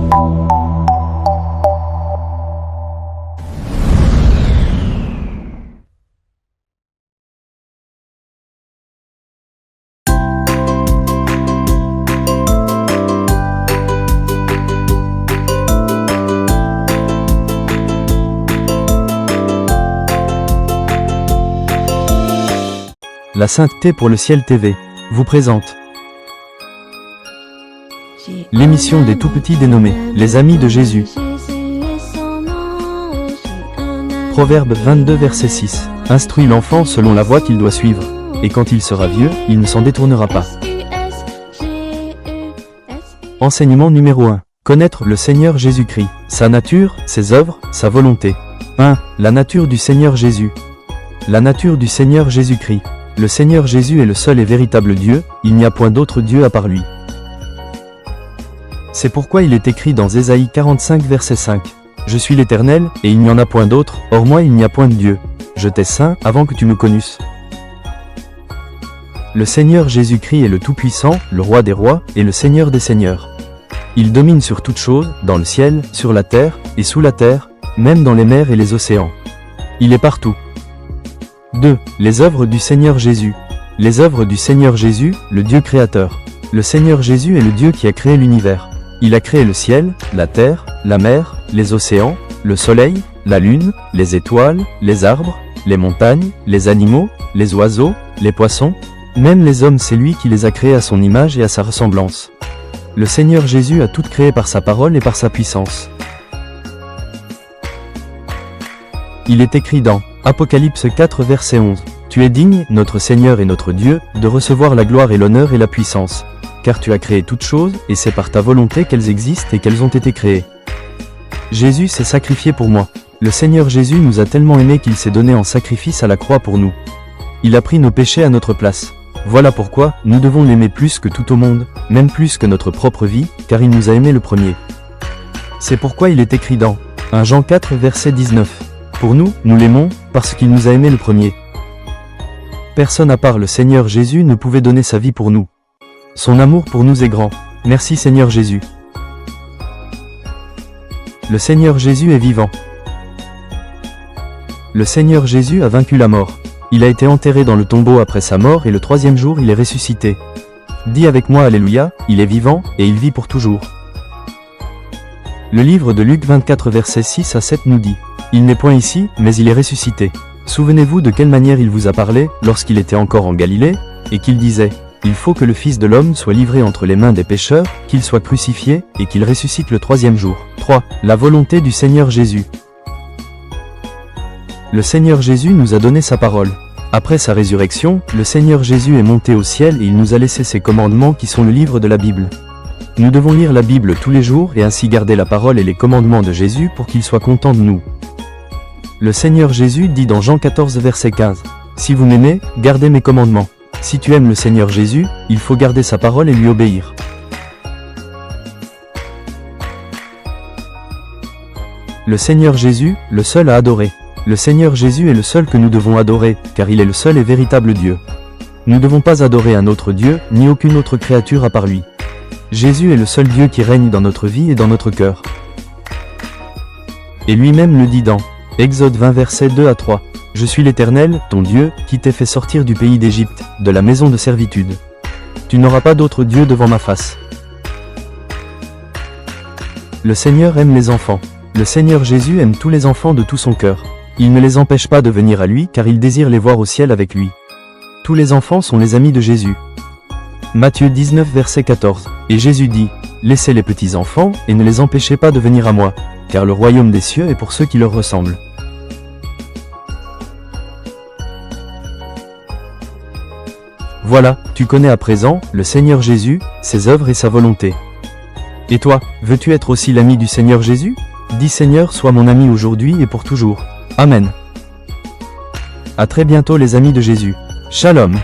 La Sainteté pour le Ciel TV vous présente l'émission des tout-petits dénommés les Amis de Jésus. Proverbe 22 verset 6. Instruis l'enfant selon la voie qu'il doit suivre, et quand il sera vieux, il ne s'en détournera pas. Enseignement numéro 1. Connaître le Seigneur Jésus-Christ, sa nature, ses œuvres, sa volonté. 1. La nature du Seigneur Jésus. La nature du Seigneur Jésus-Christ. Le Seigneur Jésus est le seul et véritable Dieu, il n'y a point d'autre Dieu à part lui. C'est pourquoi il est écrit dans Ésaïe 45 verset 5. Je suis l'Éternel, et il n'y en a point d'autre, hors moi il n'y a point de Dieu. Je t'ai saint avant que tu me connusses. Le Seigneur Jésus-Christ est le Tout-Puissant, le Roi des rois, et le Seigneur des seigneurs. Il domine sur toutes choses, dans le ciel, sur la terre, et sous la terre, même dans les mers et les océans. Il est partout. 2. Les œuvres du Seigneur Jésus. Les œuvres du Seigneur Jésus, le Dieu créateur. Le Seigneur Jésus est le Dieu qui a créé l'univers. Il a créé le ciel, la terre, la mer, les océans, le soleil, la lune, les étoiles, les arbres, les montagnes, les animaux, les oiseaux, les poissons. Même les hommes, c'est lui qui les a créés à son image et à sa ressemblance. Le Seigneur Jésus a tout créé par sa parole et par sa puissance. Il est écrit dans Apocalypse 4 verset 11. Tu es digne, notre Seigneur et notre Dieu, de recevoir la gloire et l'honneur et la puissance. Car tu as créé toutes choses, et c'est par ta volonté qu'elles existent et qu'elles ont été créées. Jésus s'est sacrifié pour moi. Le Seigneur Jésus nous a tellement aimés qu'il s'est donné en sacrifice à la croix pour nous. Il a pris nos péchés à notre place. Voilà pourquoi, nous devons l'aimer plus que tout au monde, même plus que notre propre vie, car il nous a aimés le premier. C'est pourquoi il est écrit dans 1 Jean 4 verset 19. Pour nous, nous l'aimons, parce qu'il nous a aimés le premier. Personne à part le Seigneur Jésus ne pouvait donner sa vie pour nous. Son amour pour nous est grand. Merci Seigneur Jésus. Le Seigneur Jésus est vivant. Le Seigneur Jésus a vaincu la mort. Il a été enterré dans le tombeau après sa mort et le troisième jour il est ressuscité. Dis avec moi Alléluia, il est vivant, et il vit pour toujours. Le livre de Luc 24 versets 6 à 7 nous dit « Il n'est point ici, mais il est ressuscité. Souvenez-vous de quelle manière il vous a parlé, lorsqu'il était encore en Galilée, et qu'il disait « Il faut que le Fils de l'homme soit livré entre les mains des pécheurs, qu'il soit crucifié, et qu'il ressuscite le troisième jour. » 3. La volonté du Seigneur Jésus. Le Seigneur Jésus nous a donné sa parole. Après sa résurrection, le Seigneur Jésus est monté au ciel et il nous a laissé ses commandements qui sont le livre de la Bible. Nous devons lire la Bible tous les jours et ainsi garder la parole et les commandements de Jésus pour qu'il soit content de nous. Le Seigneur Jésus dit dans Jean 14 verset 15, « Si vous m'aimez, gardez mes commandements. » Si tu aimes le Seigneur Jésus, il faut garder sa parole et lui obéir. Le Seigneur Jésus, le seul à adorer. Le Seigneur Jésus est le seul que nous devons adorer, car il est le seul et véritable Dieu. Nous ne devons pas adorer un autre Dieu, ni aucune autre créature à part lui. Jésus est le seul Dieu qui règne dans notre vie et dans notre cœur. Et lui-même le dit dans Exode 20 versets 2 à 3. « Je suis l'Éternel, ton Dieu, qui t'ai fait sortir du pays d'Égypte, de la maison de servitude. Tu n'auras pas d'autre Dieu devant ma face. » Le Seigneur aime les enfants. Le Seigneur Jésus aime tous les enfants de tout son cœur. Il ne les empêche pas de venir à lui car il désire les voir au ciel avec lui. Tous les enfants sont les amis de Jésus. Matthieu 19 verset 14. Et Jésus dit, « Laissez les petits enfants et ne les empêchez pas de venir à moi, car le royaume des cieux est pour ceux qui leur ressemblent. » Voilà, tu connais à présent le Seigneur Jésus, ses œuvres et sa volonté. Et toi, veux-tu être aussi l'ami du Seigneur Jésus? Dis Seigneur, sois mon ami aujourd'hui et pour toujours. Amen. À très bientôt les amis de Jésus. Shalom.